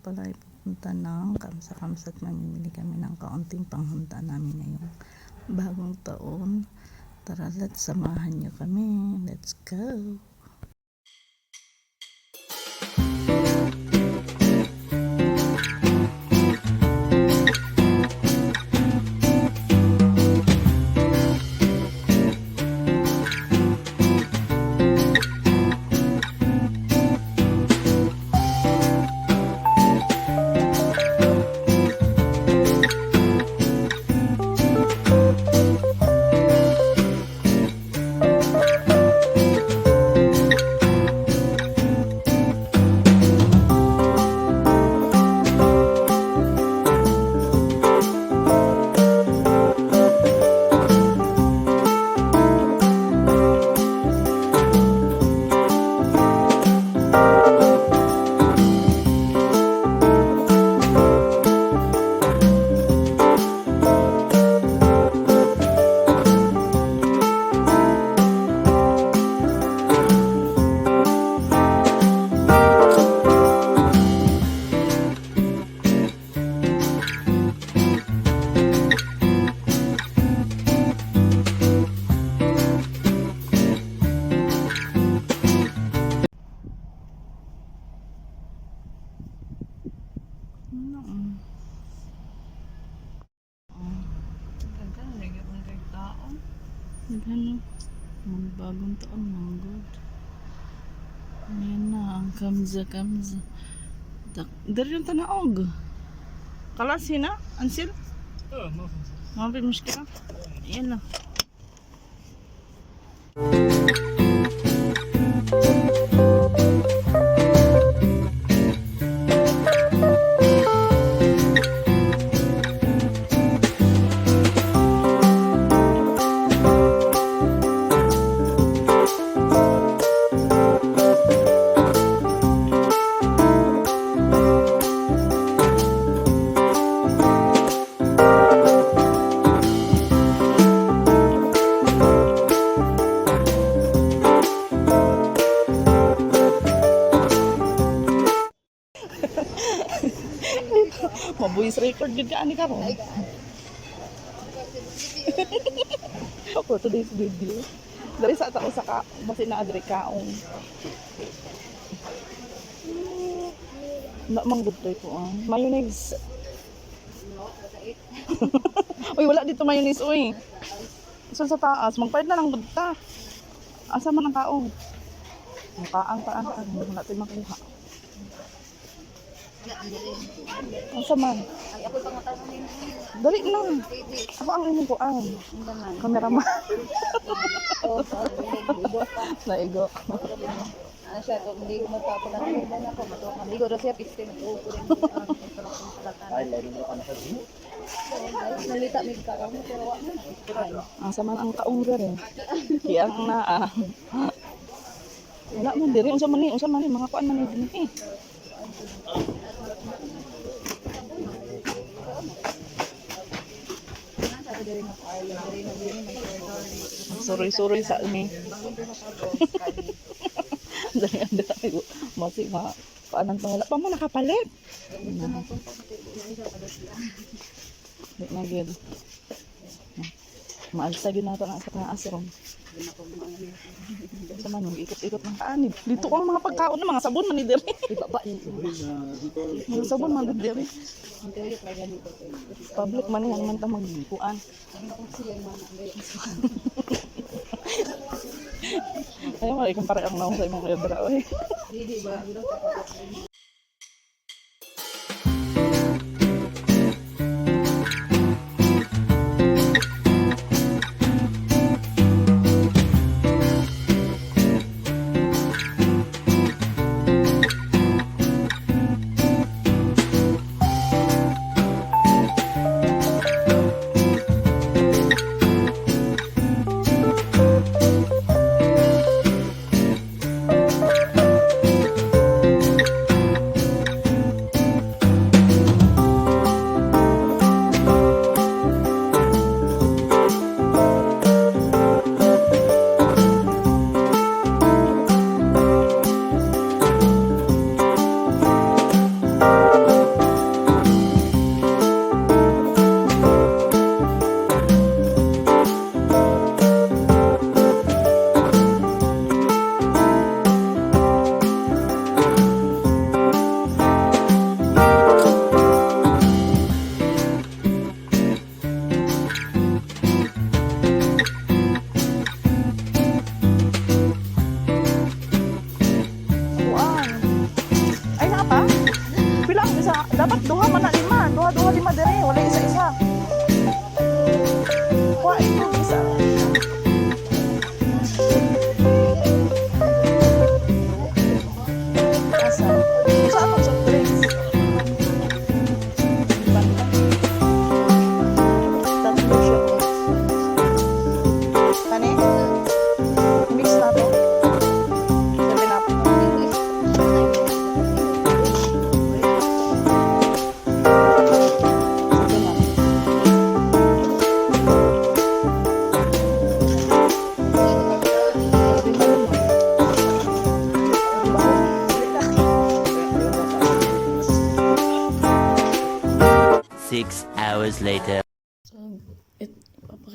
pala ay pupunta ng Kamsa-Kamsa at mamimili kami ng kaunting panghanda namin ngayong bagong taon. Tara, let's samahan nyo kami. Let's go! Ano? Mga bagong taon, mga good. Ayan na, ang Kamsa-Kamsa. Dari yung tanaog. Kalasi na? Ansil? Oo, Mga pimuskira? Ayan na. Mabuhis record yun ka, ani ka ron. For today's video. Dari sa tao sa ka, basi na adre kaong. Manggod to ito ah. Mayonnaise. Uy, wala dito mayonnaise, uy. Saan sa taas? Magpahid na lang gudta. Asa man ang kaong? Ang kaang paan. Wala tayo makuha. Asa man? Ako pangatanong Dali na. Ako ang inyong ko ang. Kameraman. Naigo. Ano siya, kung hindi ko magpapalang ako, hindi ko siya piste na po ko rin. Nalita, may karang mo, pero wala na. Asa man ang kaong rin. Kaya ang naa. Wala man diri. Unsa man ni. Mga kuan man ni eh. Sorry sa ini. Dali anda tayo. Masih paanan pa wala pa mo nakapalit. Di na gyud. Maalsa gyud nato na sa taas ron. Sa man ikot-ikot ng kaanib. Dito ko ang mga pagkaon ng mga sabon man ni diri. Ibaba yun. Mga sabon man gud diri. Public man yan man ta magkuan. Ay mo ikumpara ang naong sa imong kayadra oy.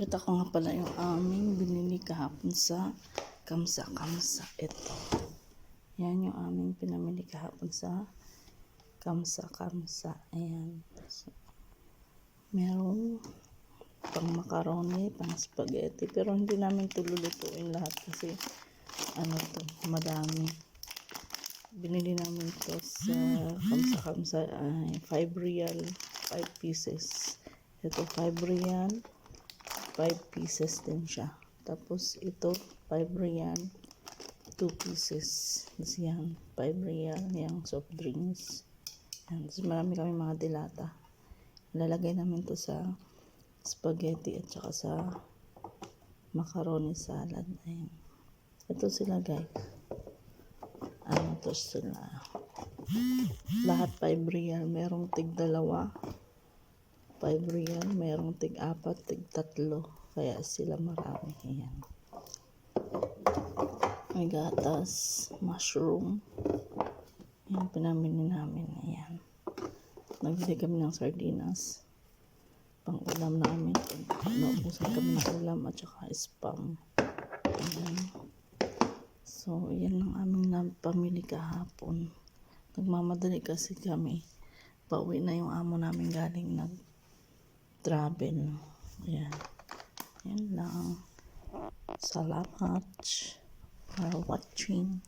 Ipapakita ko nga pala yung aming binili kahapon sa Kamsa-Kamsa. Ito. Yan yung aming pinamili kahapon sa Kamsa-Kamsa. Ayan. So, merong pang macaroni, pang spaghetti. Pero hindi namin ito lulutuin lahat kasi ano to, madami. Binili namin ito sa Kamsa-Kamsa. 5 real, 5 pieces. Ito 5 real, 5 pieces din siya. Tapos ito 5 real, 2 pieces. Tapos yan, 5 real, yung soft drinks. Yan. Tapos marami kami mga dilata. Lalagay namin to sa spaghetti at saka sa macaroni salad. Ayan. Ito sila guys. Ano to sila? Lahat 5 real. Merong tig 2. 5 real. Merong tig 4, tig 3. Kaya sila marami. Ayan. May gatas, mushroom. Ayan, pinamili namin. Ayan. Nagbili kami ng sardinas. Pang ulam namin. Naubusan kami ng ulam at saka spam. Ayan. So, yan ang aming napamili kahapon. Nagmamadali kasi kami. Pauwi na yung amo namin galing nag-travel. Ayan. Yan lang. Salamat for watching.